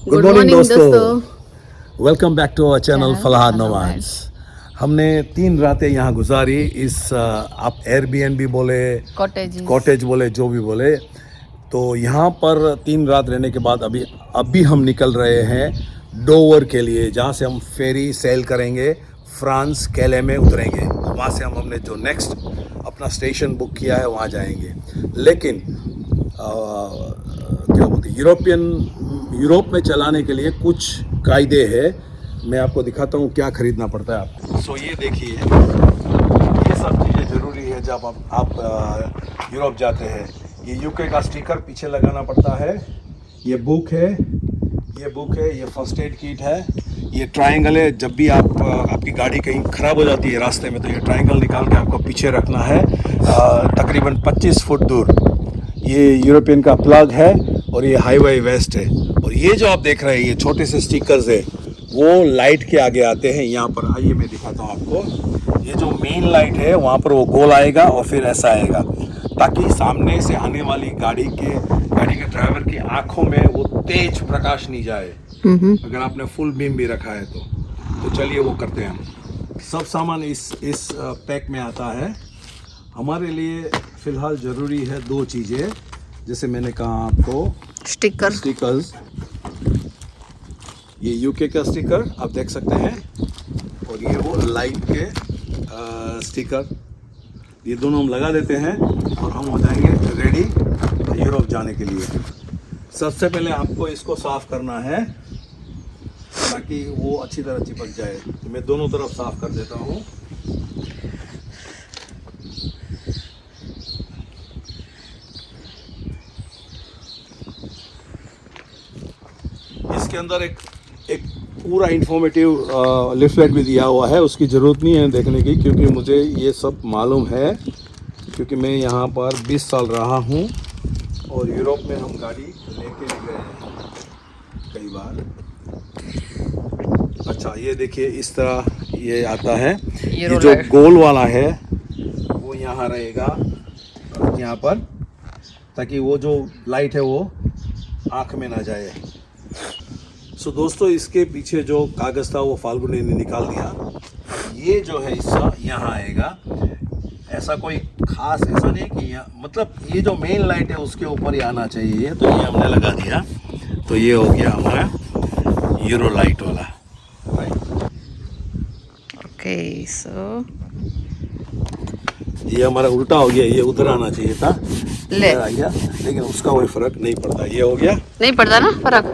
Good morning दोस्तों, welcome back to our channel Falahad nomads. हमने 3 रातें यहाँ गुजारी इस आप एयरबीएनबी बोले, कॉटेज बोले, जो भी बोले। तो यहाँ पर 3 रात रहने के बाद अभी हम निकल रहे हैं डोवर के लिए, जहाँ से हम फेरी सेल करेंगे, फ्रांस कैले में उतरेंगे। वहाँ से हमने जो नेक्स्ट अपना स्टेशन बुक किया है वहाँ जाएंगे। लेकिन क्या बोलते हैं, यूरोप में चलाने के लिए कुछ कायदे हैं। मैं आपको दिखाता हूँ क्या खरीदना पड़ता है आपको। सो ये देखिए, ये सब चीज़ें ज़रूरी है जब आप यूरोप जाते हैं। ये यूके का स्टिकर पीछे लगाना पड़ता है। ये बुक है, ये फर्स्ट एड किट है। ये ट्रायंगल है, जब भी आपकी गाड़ी कहीं ख़राब हो जाती है रास्ते में तो ये ट्रायंगल निकाल के आपको पीछे रखना है, तकरीबन 25 फुट दूर। ये यूरोपियन का प्लग है और ये हाईवे वेस्ट है। और ये जो आप देख रहे हैं, ये छोटे से स्टिकर्स है, वो लाइट के आगे आते हैं। यहाँ पर आइए मैं दिखाता हूँ आपको। ये जो मेन लाइट है वहाँ पर वो गोल आएगा और फिर ऐसा आएगा, ताकि सामने से आने वाली गाड़ी के ड्राइवर की आंखों में वो तेज प्रकाश नहीं जाए, अगर आपने फुल बीम भी रखा है तो चलिए वो करते हैं हम। सब सामान इस पैक में आता है। हमारे लिए फ़िलहाल ज़रूरी है 2 चीज़ें, जैसे मैंने कहा आपको, स्टिकर्स। ये यूके का स्टिकर आप देख सकते हैं, और ये वो लाइट के स्टिकर। ये दोनों हम लगा देते हैं और हम हो जाएंगे रेडी यूरोप जाने के लिए। सबसे पहले आपको इसको साफ़ करना है ताकि वो अच्छी तरह चिपक जाए। तो मैं दोनों तरफ साफ़ कर देता हूँ। इसके अंदर एक पूरा इंफॉर्मेटिव लिफलेट भी दिया हुआ है। उसकी ज़रूरत नहीं है देखने की, क्योंकि मुझे ये सब मालूम है, क्योंकि मैं यहाँ पर 20 साल रहा हूँ और यूरोप में हम गाड़ी लेके भी गए हैं कई बार। अच्छा, ये देखिए, इस तरह ये आता है। ये जो गोल वाला है वो यहाँ रहेगा, यहाँ पर, ताकि वो जो लाइट है वो आँख में ना जाए। सो दोस्तों, इसके पीछे जो कागज़ था वो फाल्गुनी ने निकाल दिया। ये जो है हिस्सा यहाँ आएगा। ऐसा कोई खास ऐसा नहीं कि यहाँ, मतलब ये जो मेन लाइट है उसके ऊपर ही आना चाहिए, तो ये हमने लगा दिया। तो ये हो गया हमारा यूरो लाइट वाला। ओके, सो ये हमारा उल्टा हो गया, ये उधर आना चाहिए था, इधर आ गया, लेकिन उसका कोई फर्क नहीं पड़ता। ये हो गया, नहीं पड़ता ना फर्क,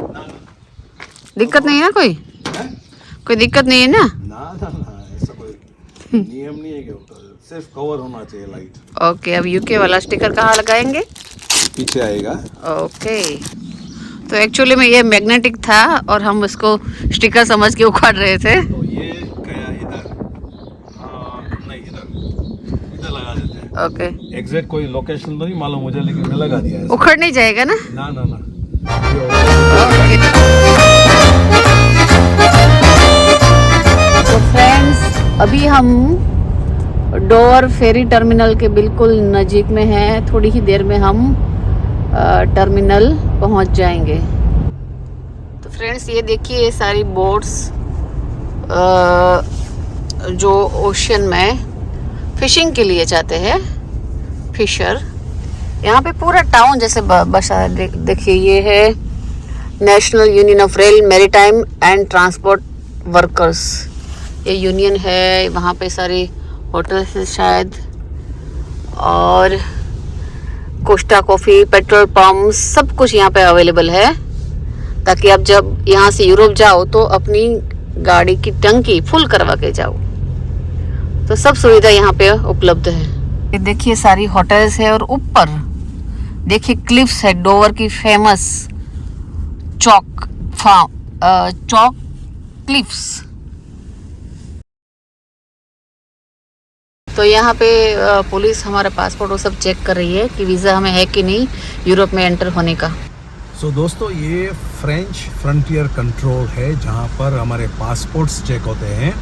दिक्कत नहीं है ना, कोई दिक्कत नहीं है ना? ना, ऐसा कोई नियम नहीं है कि सिर्फ कवर होना चाहिए लाइट। ओके, अब यूके वाला स्टिकर कहाँ लगाएंगे? पीछे आएगा। ओके, तो एक्चुअली में ये मैग्नेटिक था और हम इसको स्टिकर समझ के उखाड़ रहे थे। तो ये गया इधर, नहीं इधर लगा देते हैं। ओके, एग्जैक्ट कोई लोकेशन तो नहीं मालूम मुझे, लेकिन मैं लगा दिया है। उखड़ नहीं जाएगा ना? ना। तो फ्रेंड्स, अभी हम डोवर फेरी टर्मिनल के बिल्कुल नज़दीक में हैं। थोड़ी ही देर में हम टर्मिनल पहुंच जाएंगे। तो फ्रेंड्स, ये देखिए, ये सारी बोट्स जो ओशन में फिशिंग के लिए जाते हैं, फिशर। यहाँ पे पूरा टाउन जैसे बसा है। देखिए, ये है national union of rail maritime and transport workers, ये यूनियन है। वहाँ पे सारी होटल्स हैं शायद, और कोस्टा कॉफ़ी, पेट्रोल पंप, सब कुछ यहाँ पे अवेलेबल है, ताकि आप जब यहाँ से यूरोप जाओ तो अपनी गाड़ी की टंकी फुल करवा के जाओ। तो सब सुविधा यहाँ पे उपलब्ध है। ये देखिए, सारी होटल्स है, और ऊपर देखिए क्लिफ्स है, डोवर की फेमस चॉक क्लिफ्स। तो यहाँ पे पुलिस हमारा पासपोर्ट वो सब चेक कर रही है कि वीज़ा हमें है कि नहीं यूरोप में एंटर होने का। सो दोस्तों, ये फ्रेंच फ्रंटियर कंट्रोल है, जहाँ पर हमारे पासपोर्ट्स चेक होते हैं।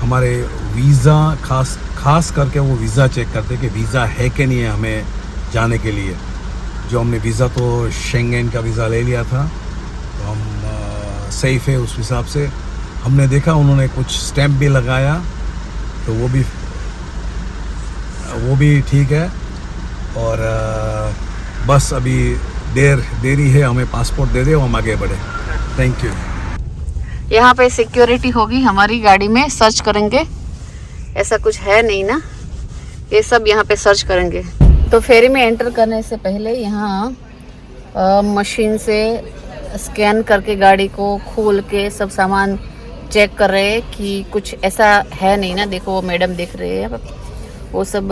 हमारे वीज़ा खास करके वो वीज़ा चेक करते हैं कि वीज़ा है कि नहीं है हमें जाने के लिए। जो हमने वीज़ा तो शेंगेन का वीज़ा ले लिया था, तो हम सेफ है उस हिसाब से हमने देखा। उन्होंने कुछ स्टैंप भी लगाया तो वो भी ठीक है। और बस अभी देरी है, हमें पासपोर्ट दे दे हम आगे बढ़े। Thank you. यहाँ पे सिक्योरिटी होगी हमारी गाड़ी में, सर्च करेंगे। ऐसा कुछ है नहीं ना, ये सब यहाँ पे सर्च करेंगे। तो फेरी में एंटर करने से पहले यहाँ मशीन से स्कैन करके गाड़ी को खोल के सब सामान चेक कर रहे हैं कि कुछ ऐसा है नहीं ना। देखो वो मैडम देख रहे हैं वो सब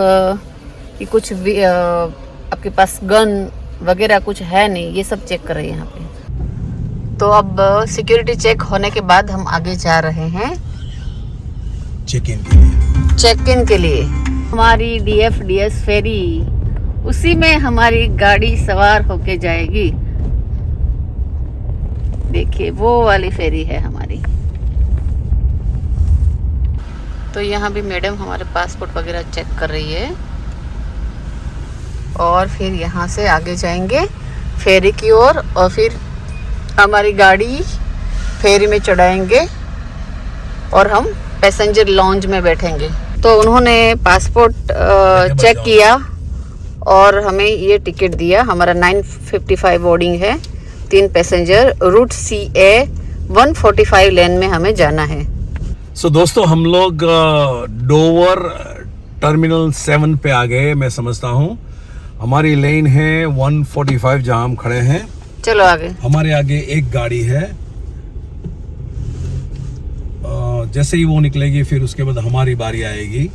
कि कुछ आपके पास गन वगैरह कुछ है नहीं, ये सब चेक कर रहे हैं यहाँ पे। तो अब सिक्योरिटी चेक होने के बाद हम आगे जा रहे हैं चेक इन के लिए। हमारी DFDS फेरी, उसी में हमारी गाड़ी सवार होके जाएगी। देखिए वो वाली फेरी है हमारी। तो यहाँ भी मैडम हमारे पासपोर्ट वगैरह चेक कर रही है और फिर यहाँ से आगे जाएंगे फेरी की ओर और फिर हमारी गाड़ी फेरी में चढ़ाएंगे और हम पैसेंजर लॉन्ज में बैठेंगे। तो उन्होंने पासपोर्ट चेक किया और हमें ये टिकट दिया। हमारा 9:55 बोर्डिंग है, 3 पैसेंजर, रूट CA 145 लेन में हमें जाना है। सो दोस्तों हम लोग डोवर टर्मिनल 7 पे आ गए। मैं समझता हूँ हमारी लेन है 145 जहाँ हम खड़े हैं। चलो आगे। हमारे आगे एक गाड़ी है, जैसे ही वो निकलेगी फिर उसके बाद हमारी बारी आएगी।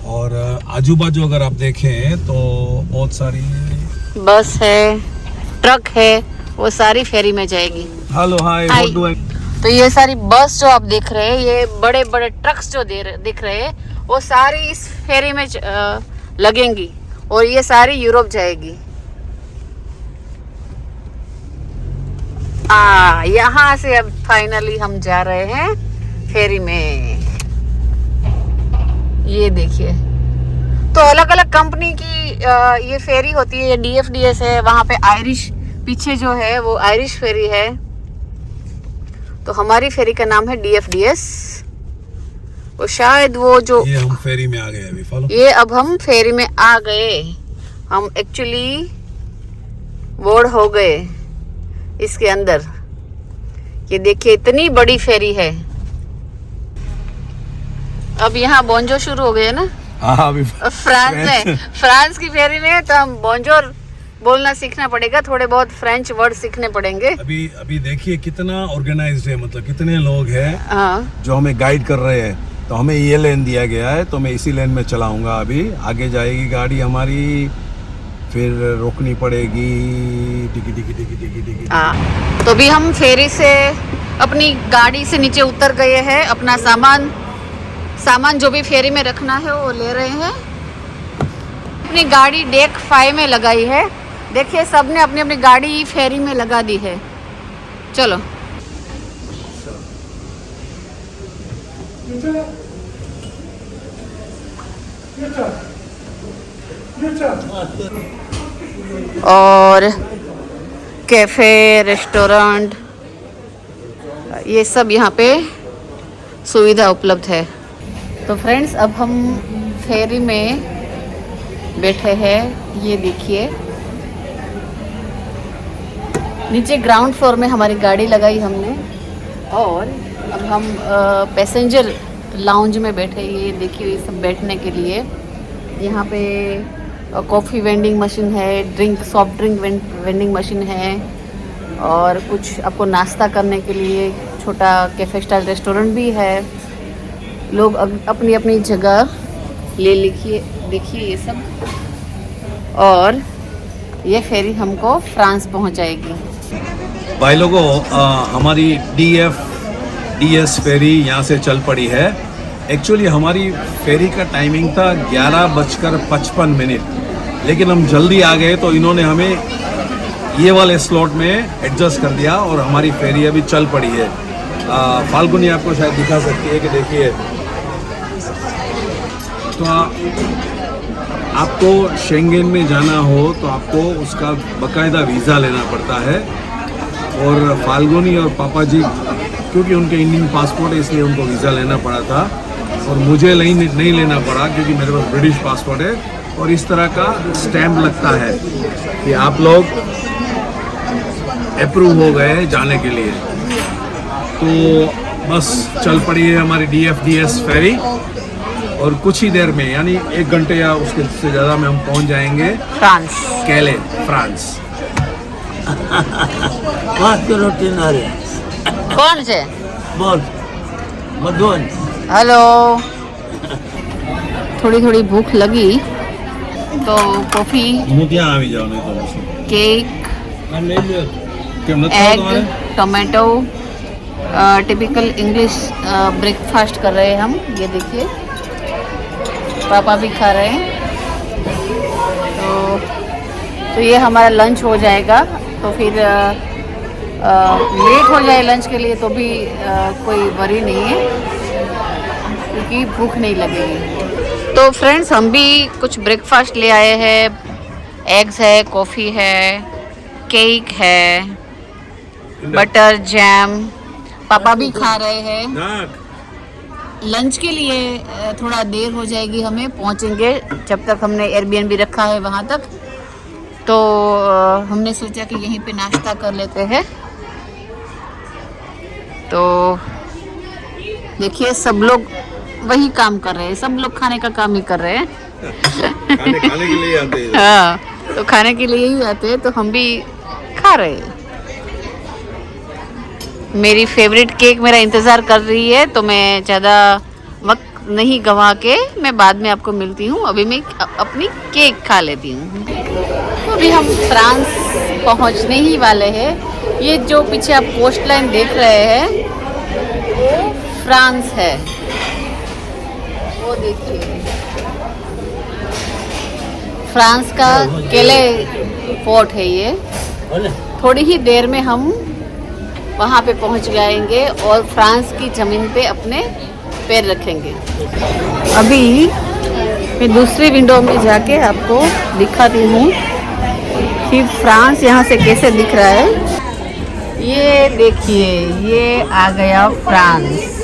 और आजू बाजू अगर आप देखें तो बहुत सारी बस है, ट्रक है, वो सारी फेरी में जाएगी। Hello hi. तो ये सारी बस जो आप देख रहे हैं, ये बड़े बड़े ट्रक्स जो दिख रहे हैं, वो सारी इस फेरी में लगेंगी और ये सारी यूरोप जाएगी। यहाँ से अब फाइनली हम जा रहे हैं फेरी में। ये देखिए, तो अलग अलग कंपनी की ये फेरी होती है। ये DFDS है, वहां पे आयरिश पीछे जो है वो आयरिश फेरी है। तो हमारी फेरी का नाम है DFDS। वो शायद वो जो ये हम फेरी में आ गए अभी, फॉलो। ये अब हम फेरी में आ गए, हम एक्चुअली बोर्ड हो गए इसके अंदर। ये देखिए इतनी बड़ी फेरी है। अब यहाँ बोंजो शुरू हो गए ना। अभी फ्रांस की फेरी में तो हम बोंजोर बोलना सीखना पड़ेगा, थोड़े बहुत फ्रेंच वर्ड सीखने पड़ेंगे। अभी देखिए कितना ऑर्गेनाइज्ड है, मतलब कितने लोग हैं हाँ। जो हमें गाइड कर रहे हैं। तो हमें ये लेन दिया गया है तो मैं इसी लेन में चलाऊंगा। अभी आगे जाएगी गाड़ी हमारी, फिर रोकनी पड़ेगी। टिकी टिकी टिकी टिकी टिकी। हाँ, तो भी हम फेरी से अपनी गाड़ी से नीचे उतर गए हैं। अपना सामान जो भी फेरी में रखना है वो ले रहे हैं। अपनी गाड़ी डेक 5 में लगाई है। देखिए सबने अपनी अपनी गाड़ी फेरी में लगा दी है। चलो और कैफे, रेस्टोरेंट, ये सब यहाँ पे सुविधा उपलब्ध है। तो फ्रेंड्स अब हम फेरी में बैठे हैं। ये देखिए नीचे ग्राउंड फ्लोर में हमारी गाड़ी लगाई हमने और अब हम पैसेंजर लाउंज में बैठे। ये देखिए ये सब बैठने के लिए यहाँ पे कॉफ़ी वेंडिंग मशीन है, सॉफ्ट ड्रिंक वेंडिंग मशीन है और कुछ आपको नाश्ता करने के लिए छोटा कैफे स्टाइल रेस्टोरेंट भी है। लोग अपनी अपनी जगह ले लिखिए। देखिए ये सब, और ये फेरी हमको फ्रांस पहुंचाएगी। भाई लोगों हमारी DFDS फेरी यहाँ से चल पड़ी है। एक्चुअली हमारी फेरी का टाइमिंग था 11:55, लेकिन हम जल्दी आ गए तो इन्होंने हमें ये वाले स्लॉट में एडजस्ट कर दिया और हमारी फेरी अभी चल पड़ी है। फाल्गुनी आपको शायद दिखा सकती है कि देखिए, तो आपको शेंगेन में जाना हो तो आपको उसका बाकायदा वीज़ा लेना पड़ता है और फाल्गुनी और पापा जी क्योंकि उनके इंडियन पासपोर्ट है इसलिए उनको वीज़ा लेना पड़ा था और मुझे नहीं लेना पड़ा क्योंकि मेरे पास ब्रिटिश पासपोर्ट है। और इस तरह का स्टैम्प लगता है कि आप लोग अप्रूव हो गए जाने के लिए। तो बस चल पड़ी है हमारी DFDS फेरी और कुछ ही देर में यानी 1 घंटे या उसके से ज़्यादा में हम पहुंच जाएंगे फ्रांस। कैले, फ्रांस। बात करो टिनारे कौन से? बोल मधुन हेलो। थोड़ी थोड़ी भूख लगी तो कॉफी, હું ત્યાં આવી જાવ નહીં તો केक, કેમ નથી एग, તમારે टोमेटो, टिपिकल इंग्लिश ब्रेकफास्ट कर रहे हैं हम। ये देखिए पापा भी खा रहे हैं। तो ये हमारा लंच हो जाएगा। तो फिर लेट हो जाए लंच के लिए तो भी कोई वरी नहीं है क्योंकि भूख नहीं लगेगी। तो फ्रेंड्स हम भी कुछ ब्रेकफास्ट ले आए हैं। एग्स है, कॉफ़ी है, केक है, बटर जैम। पापा भी खा रहे हैं। लंच के लिए थोड़ा देर हो जाएगी, हमें पहुंचेंगे जब तक हमने एयरबीएनबी रखा है वहाँ तक। तो हमने सोचा कि यहीं पे नाश्ता कर लेते हैं। तो देखिए सब लोग वही काम कर रहे हैं, सब लोग खाने का काम ही कर रहे हैं। खाने के लिए आते हैं। हाँ, तो खाने के लिए ही आते हैं तो हम भी खा रहे हैं। मेरी फेवरेट केक मेरा इंतज़ार कर रही है तो मैं ज़्यादा वक्त नहीं गंवा के मैं बाद में आपको मिलती हूँ। अभी मैं अपनी केक खा लेती हूँ। तो अभी हम फ्रांस पहुँचने ही वाले हैं। ये जो पीछे आप कोस्ट लाइन देख रहे हैं वो फ्रांस है। वो देखिए फ्रांस का केले पोर्ट है ये। थोड़ी ही देर में हम वहाँ पे पहुँच जाएंगे और फ्रांस की ज़मीन पे अपने पैर रखेंगे। अभी मैं दूसरी विंडो में जाके आपको दिखाती हूँ कि फ्रांस यहाँ से कैसे दिख रहा है। ये देखिए ये आ गया फ्रांस।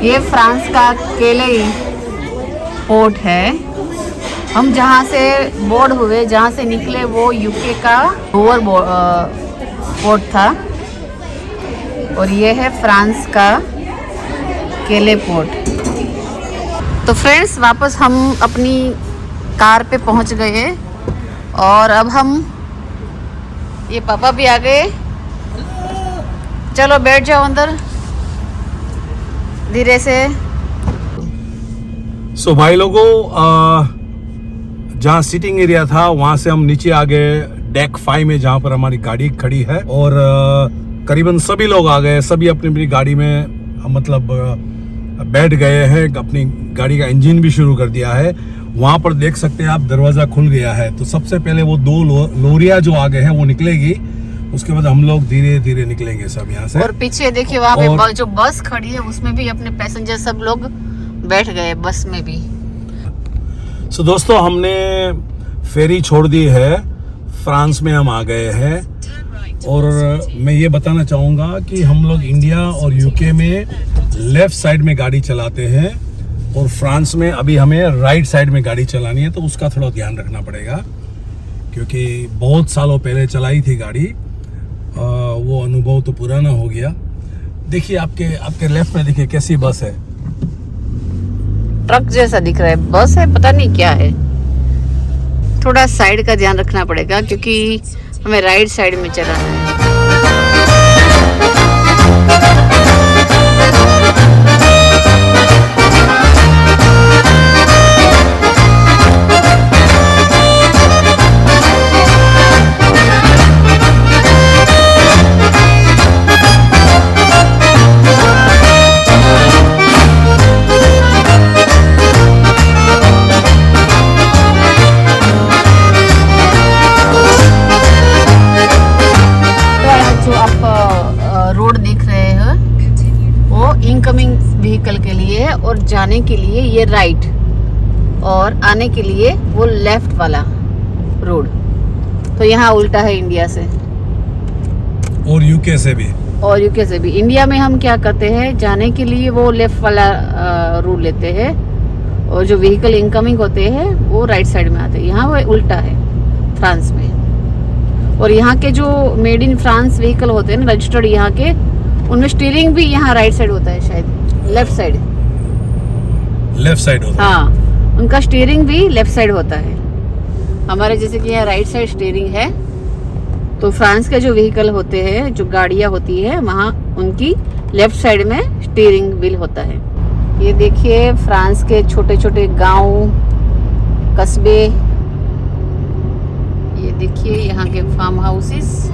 ये फ्रांस का केले पोर्ट है। हम जहाँ से बोर्ड हुए, जहाँ से निकले वो यूके का ओवर पोर्ट था और ये है फ्रांस का केले पोर्ट। तो फ्रेंड्स वापस हम अपनी कार पे पहुँच गए हैं और अब हम ये पापा भी आ गए। चलो बैठ जाओ अंदर धीरे से। सो भाई लोगों जहाँ सीटिंग एरिया था वहाँ से हम नीचे आ गए डेक 5 में जहाँ पर हमारी गाड़ी खड़ी है और करीबन सभी लोग आ गए। सभी अपनी अपनी गाड़ी में मतलब बैठ गए हैं। अपनी गाड़ी का इंजन भी शुरू कर दिया है। वहाँ पर देख सकते हैं आप दरवाज़ा खुल गया है। तो सबसे पहले वो 2 लोरियाँ जो आगे हैं वो निकलेगी, उसके बाद हम लोग धीरे धीरे निकलेंगे सब यहाँ से। और पीछे देखिए वहाँ पे जो बस खड़ी है उसमें भी अपने पैसेंजर सब लोग बैठ गए बस में भी। सो दोस्तों हमने फेरी छोड़ दी है, फ्रांस में हम आ गए हैं। और मैं ये बताना चाहूँगा कि हम लोग इंडिया और यूके में लेफ़्ट साइड में गाड़ी चलाते हैं और फ्रांस में अभी हमें राइट साइड में गाड़ी चलानी है। तो उसका थोड़ा ध्यान रखना पड़ेगा क्योंकि बहुत सालों पहले चलाई थी गाड़ी। वो अनुभव तो पुराना हो गया। देखिए आपके लेफ्ट में देखिए कैसी बस है, ट्रक जैसा दिख रहा है। बस है पता नहीं क्या है। थोड़ा साइड का ध्यान रखना पड़ेगा क्योंकि हमें राइट साइड में चलाना है। इनकमिंग व्हीकल के लिए है और जाने के लिए ये राइट और आने के लिए वो लेफ्ट वाला रोड। तो यहाँ उल्टा है इंडिया से और यूके से भी। और यूके से भी। इंडिया में हम क्या करते हैं, जाने के लिए वो लेफ्ट वाला रूट लेते हैं और जो व्हीकल इनकमिंग होते हैं वो राइट साइड में आते हैं। यहाँ वो उल्टा है फ्रांस में। और यहाँ के जो मेड इन फ्रांस व्हीकल होते हैं ना, रजिस्टर्ड यहाँ के, उनमें स्टीयरिंग भी यहाँ राइट साइड होता है, शायद लेफ्ट साइड होता है। हाँ, उनका स्टीयरिंग भी लेफ्ट साइड होता है। हमारे जैसे कि यहाँ राइट साइड स्टीयरिंग है, तो फ्रांस के जो व्हीकल होते हैं, जो गाड़ियाँ होती है, वहाँ उनकी लेफ्ट साइड में स्टीयरिंग व्हील होता है। ये देखिए फ्रांस के छोटे छोटे गांव, कस्बे, ये देखिए यहाँ के फार्म हाउसेस।